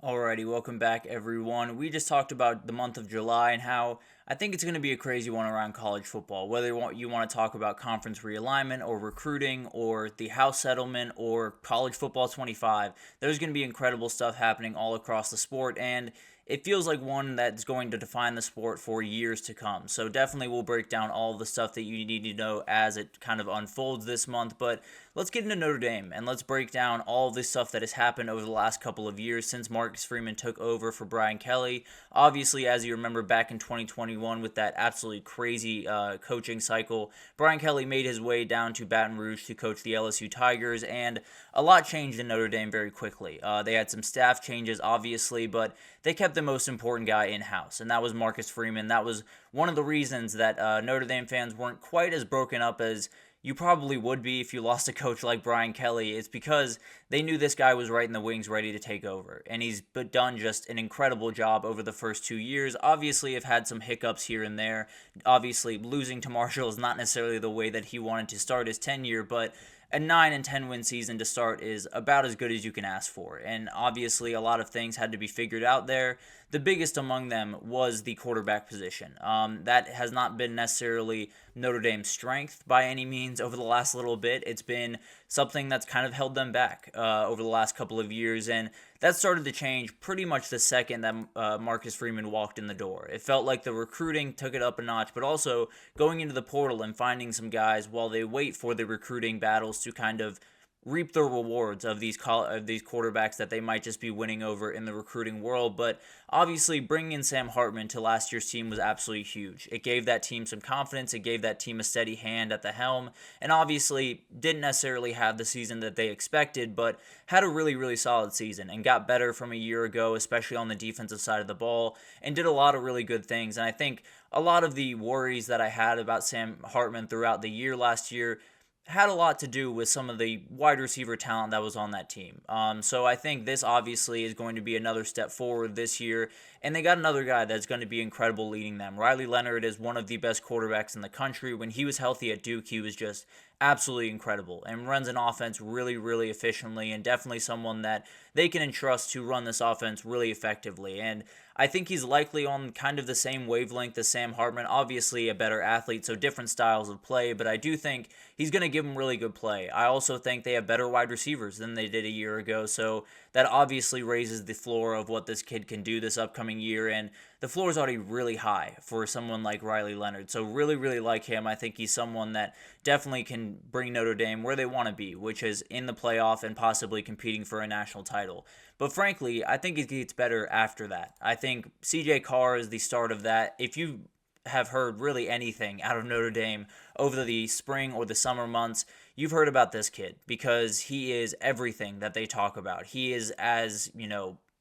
Alrighty, welcome back everyone. We just talked about the month of July and how I think it's going to be a crazy one around college football. Whether you want to talk about conference realignment or recruiting or the house settlement or college football 25, there's going to be incredible stuff happening all across the sport, and it feels like one that's going to define the sport for years to come. So definitely we'll break down all of the stuff that you need to know as it kind of unfolds this month. But let's get into Notre Dame and let's break down all of this stuff that has happened over the last couple of years since Marcus Freeman took over for Brian Kelly. Obviously, as you remember back in 2021 with that absolutely crazy coaching cycle, Brian Kelly made his way down to Baton Rouge to coach the LSU Tigers, and a lot changed in Notre Dame very quickly. They had some staff changes, obviously, but they kept the most important guy in-house, and that was Marcus Freeman. That was one of the reasons that Notre Dame fans weren't quite as broken up as you probably would be if you lost a coach like Brian Kelly. It's because they knew this guy was right in the wings, ready to take over, and he's done just an incredible job over the first 2 years. Obviously, have had some hiccups here and there. Obviously, losing to Marshall is not necessarily the way that he wanted to start his tenure, but a 9 and 10 win season to start is about as good as you can ask for. And obviously, a lot of things had to be figured out there. The biggest among them was the quarterback position. That has not been necessarily Notre Dame's strength by any means over the last little bit. It's been something that's kind of held them back over the last couple of years, and that started to change pretty much the second that Marcus Freeman walked in the door. It felt like the recruiting took it up a notch, but also going into the portal and finding some guys while they wait for the recruiting battles to kind of reap the rewards of these quarterbacks that they might just be winning over in the recruiting world. But obviously, bringing in Sam Hartman to last year's team was absolutely huge. It gave that team some confidence. It gave that team a steady hand at the helm, and obviously didn't necessarily have the season that they expected, but had a really, really solid season and got better from a year ago, especially on the defensive side of the ball, and did a lot of really good things. And I think a lot of the worries that I had about Sam Hartman throughout the year last year had a lot to do with some of the wide receiver talent that was on that team. So I think this obviously is going to be another step forward this year, and they got another guy that's going to be incredible leading them. Riley Leonard is one of the best quarterbacks in the country. When he was healthy at Duke, he was just absolutely incredible and runs an offense really, really efficiently, and definitely someone that they can entrust to run this offense really effectively. And I think he's likely on kind of the same wavelength as Sam Hartman. Obviously a better athlete, so different styles of play, but I do think he's going to give him really good play. I also think they have better wide receivers than they did a year ago, so that obviously raises the floor of what this kid can do this upcoming year, and the floor is already really high for someone like Riley Leonard. So really, really like him. I think he's someone that definitely can bring Notre Dame where they want to be, which is in the playoff and possibly competing for a national title. But frankly, I think it gets better after that. I think CJ Carr is the start of that. If you have heard really anything out of Notre Dame over the spring or the summer months, you've heard about this kid because he is everything that they talk about. He is as,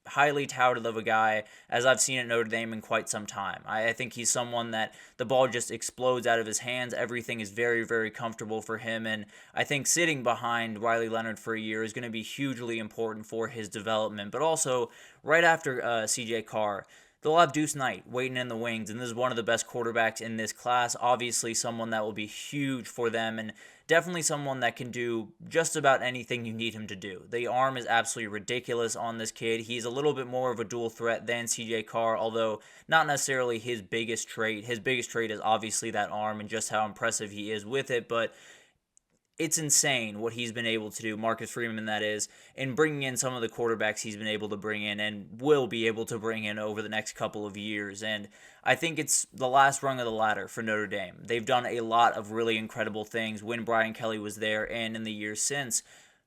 highly touted of a guy as I've seen at Notre Dame in quite some time. I think he's someone that the ball just explodes out of his hands. Everything is very, very comfortable for him, and I think sitting behind Riley Leonard for a year is going to be hugely important for his development. But also, right after CJ Carr, they'll have Deuce Knight waiting in the wings, and this is one of the best quarterbacks in this class. Obviously, someone that will be huge for them, and definitely someone that can do just about anything you need him to do. The arm is absolutely ridiculous on this kid. He's a little bit more of a dual threat than CJ Carr, although not necessarily his biggest trait. His biggest trait is obviously that arm and just how impressive he is with it, but it's insane what he's been able to do, Marcus Freeman that is, in bringing in some of the quarterbacks he's been able to bring in and will be able to bring in over the next couple of years. And I think it's the last rung of the ladder for Notre Dame. They've done a lot of really incredible things when Brian Kelly was there and in the years since,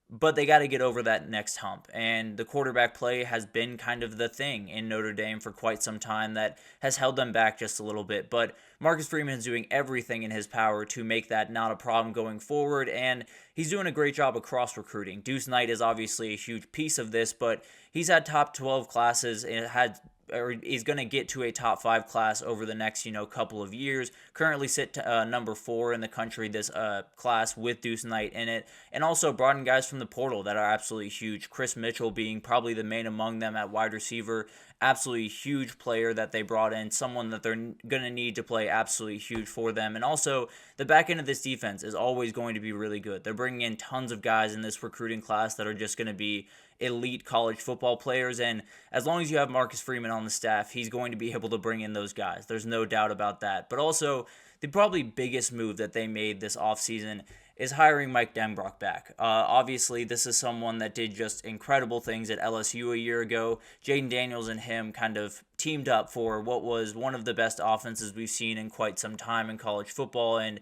but they got to get over that next hump. And the quarterback play has been kind of the thing in Notre Dame for quite some time that has held them back just a little bit. But Marcus Freeman is doing everything in his power to make that not a problem going forward, and he's doing a great job across recruiting. Deuce Knight is obviously a huge piece of this, but he's had top 12 classes and is going to get to a top 5 class over the next couple of years. Currently sit number 4 in the country this class with Deuce Knight in it, and also brought in guys from the portal that are absolutely huge. Chris Mitchell being probably the main among them at wide receiver. Absolutely huge player that they brought in, someone that they're going to need to play absolutely huge for them. And also the back end of this defense is always going to be really good. They're bringing in tons of guys in this recruiting class that are just going to be elite college football players, and as long as you have Marcus Freeman on the staff, he's going to be able to bring in those guys. There's no doubt about that. But also, the probably biggest move that they made this offseason is hiring Mike Denbrock back. Obviously, this is someone that did just incredible things at LSU a year ago. Jaden Daniels and him kind of teamed up for what was one of the best offenses we've seen in quite some time in college football, and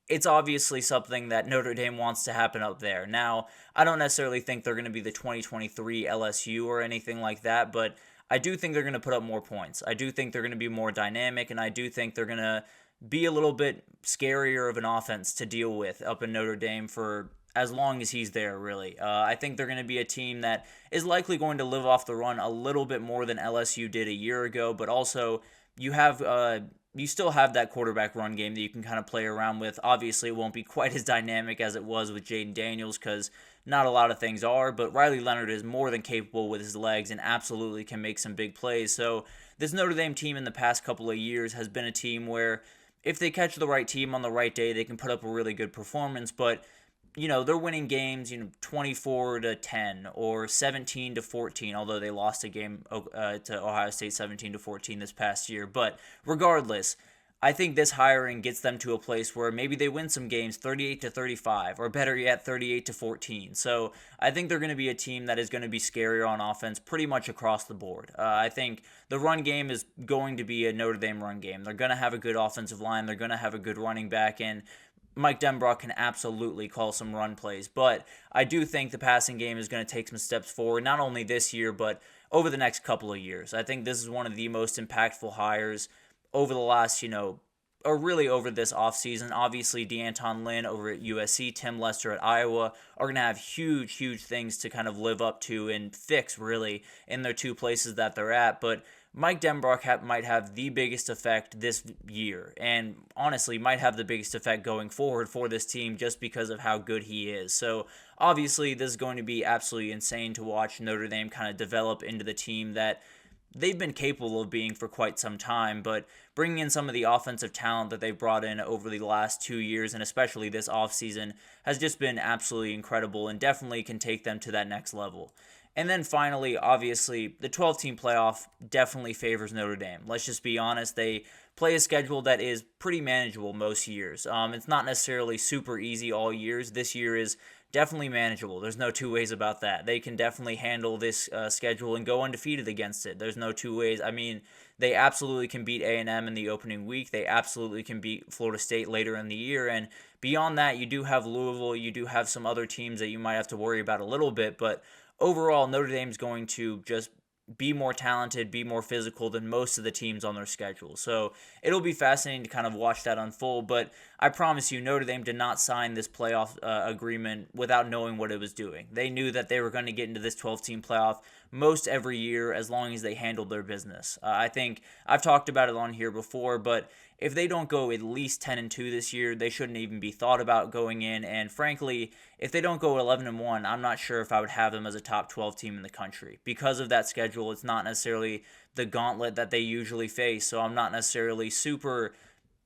it's obviously something that Notre Dame wants to happen up there. Now, I don't necessarily think they're going to be the 2023 LSU or anything like that, but I do think they're going to put up more points. I do think they're going to be more dynamic, and I do think they're going to be a little bit scarier of an offense to deal with up in Notre Dame for as long as he's there, really. I think they're going to be a team that is likely going to live off the run a little bit more than LSU did a year ago, but also you still have that quarterback run game that you can kind of play around with. Obviously, it won't be quite as dynamic as it was with Jaden Daniels because not a lot of things are, but Riley Leonard is more than capable with his legs and absolutely can make some big plays. So this Notre Dame team in the past couple of years has been a team where if they catch the right team on the right day, they can put up a really good performance, but they're winning games, 24-10 or 17-14, although they lost a game to Ohio State 17-14 this past year. But regardless, I think this hiring gets them to a place where maybe they win some games 38-35, or better yet, 38-14. So I think they're going to be a team that is going to be scarier on offense pretty much across the board. I think the run game is going to be a Notre Dame run game. They're going to have a good offensive line. They're going to have a good running back, and Mike Denbrock can absolutely call some run plays. But I do think the passing game is going to take some steps forward, not only this year, but over the next couple of years. I think this is one of the most impactful hires over the last, or really over this offseason. Obviously, DeAnton Lynn over at USC, Tim Lester at Iowa are going to have huge, huge things to kind of live up to and fix, really, in their two places that they're at. But Mike Denbrock might have the biggest effect this year, and honestly might have the biggest effect going forward for this team just because of how good he is. So obviously this is going to be absolutely insane to watch Notre Dame kind of develop into the team that they've been capable of being for quite some time, but bringing in some of the offensive talent that they've brought in over the last 2 years, and especially this offseason, has just been absolutely incredible and definitely can take them to that next level. And then finally, obviously, the 12-team playoff definitely favors Notre Dame. Let's just be honest, they play a schedule that is pretty manageable most years. It's not necessarily super easy all years. This year is definitely manageable. There's no two ways about that. They can definitely handle this schedule and go undefeated against it. There's no two ways. I mean, they absolutely can beat A&M in the opening week. They absolutely can beat Florida State later in the year. And beyond that, you do have Louisville. You do have some other teams that you might have to worry about a little bit. But overall, Notre Dame's going to just be more talented, be more physical than most of the teams on their schedule. So it'll be fascinating to kind of watch that unfold. But I promise you, Notre Dame did not sign this playoff agreement without knowing what it was doing. They knew that they were going to get into this 12-team playoff most every year as long as they handled their business. I think I've talked about it on here before, but if they don't go at least 10-2 this year, they shouldn't even be thought about going in. And frankly, if they don't go 11-1, I'm not sure if I would have them as a top 12 team in the country. Because of that schedule, it's not necessarily the gauntlet that they usually face. So I'm not necessarily super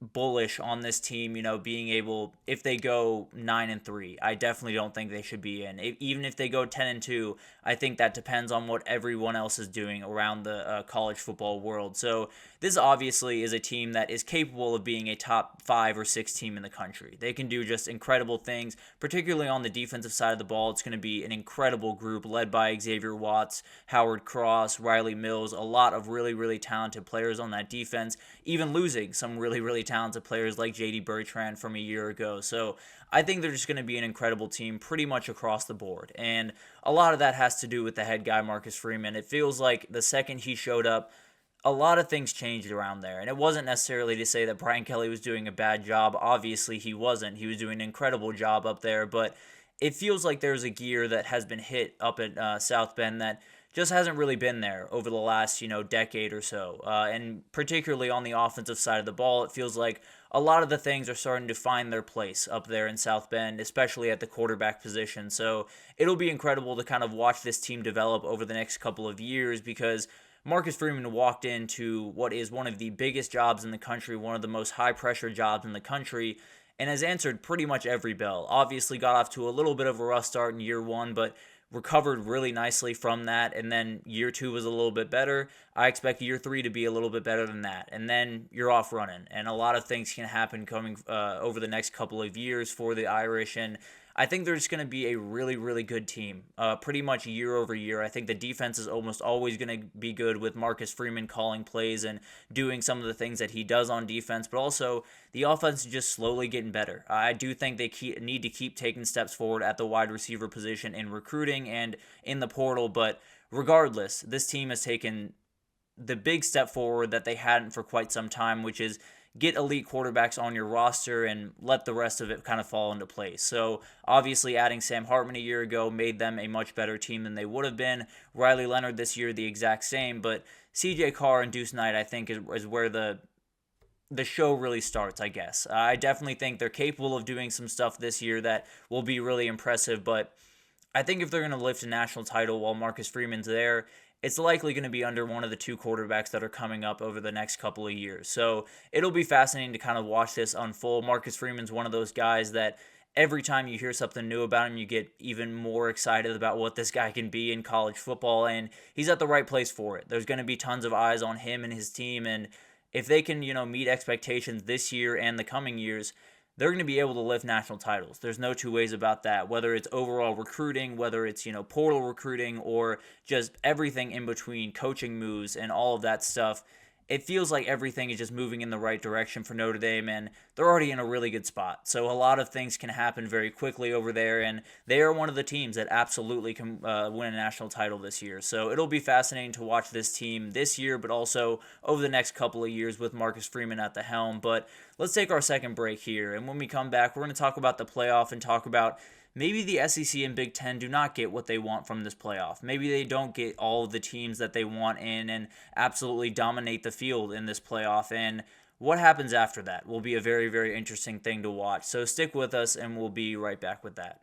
bullish on this team, being able, if they go 9-3, I definitely don't think they should be in. Even if they go 10-2, I think that depends on what everyone else is doing around the college football world. So this obviously is a team that is capable of being a top 5 or 6 team in the country. They can do just incredible things, particularly on the defensive side of the ball. It's going to be an incredible group led by Xavier Watts, Howard Cross, Riley Mills, a lot of really, really talented players on that defense, even losing some really, really talented players like J.D. Bertrand from a year ago. So I think they're just going to be an incredible team pretty much across the board. And a lot of that has to do with the head guy, Marcus Freeman. It feels like the second he showed up, a lot of things changed around there. And it wasn't necessarily to say that Brian Kelly was doing a bad job. Obviously, he wasn't. He was doing an incredible job up there. But it feels like there's a gear that has been hit up at South Bend that just hasn't really been there over the last, decade or so. And particularly on the offensive side of the ball, it feels like a lot of the things are starting to find their place up there in South Bend, especially at the quarterback position. So it'll be incredible to kind of watch this team develop over the next couple of years, because Marcus Freeman walked into what is one of the biggest jobs in the country, one of the most high-pressure jobs in the country, and has answered pretty much every bell. Obviously, got off to a little bit of a rough start in year one, but recovered really nicely from that. And then year two was a little bit better. I expect year three to be a little bit better than that. And then you're off running. And a lot of things can happen coming over the next couple of years for the Irish. And I think they're just going to be a really, really good team, pretty much year over year. I think the defense is almost always going to be good with Marcus Freeman calling plays and doing some of the things that he does on defense, but also the offense is just slowly getting better. I do think they need to keep taking steps forward at the wide receiver position in recruiting and in the portal, but regardless, this team has taken the big step forward that they hadn't for quite some time, which is get elite quarterbacks on your roster and let the rest of it kind of fall into place. So obviously adding Sam Hartman a year ago made them a much better team than they would have been. Riley Leonard this year, the exact same, but CJ Carr and Deuce Knight, I think, is where the show really starts, I guess. I definitely think they're capable of doing some stuff this year that will be really impressive, but I think if they're going to lift a national title while Marcus Freeman's there, it's likely going to be under one of the two quarterbacks that are coming up over the next couple of years. So it'll be fascinating to kind of watch this unfold. Marcus Freeman's one of those guys that every time you hear something new about him, you get even more excited about what this guy can be in college football, and he's at the right place for it. There's going to be tons of eyes on him and his team, and if they can, meet expectations this year and the coming years, they're going to be able to lift national titles. There's no two ways about that, whether it's overall recruiting, whether it's, portal recruiting, or just everything in between, coaching moves and all of that stuff. It feels like everything is just moving in the right direction for Notre Dame, and they're already in a really good spot. So a lot of things can happen very quickly over there, and they are one of the teams that absolutely can win a national title this year. So it'll be fascinating to watch this team this year, but also over the next couple of years with Marcus Freeman at the helm. But let's take our second break here, and when we come back, we're going to talk about the playoff and talk about maybe the SEC and Big Ten do not get what they want from this playoff. Maybe they don't get all of the teams that they want in and absolutely dominate the field in this playoff. And what happens after that will be a very, very interesting thing to watch. So stick with us, and we'll be right back with that.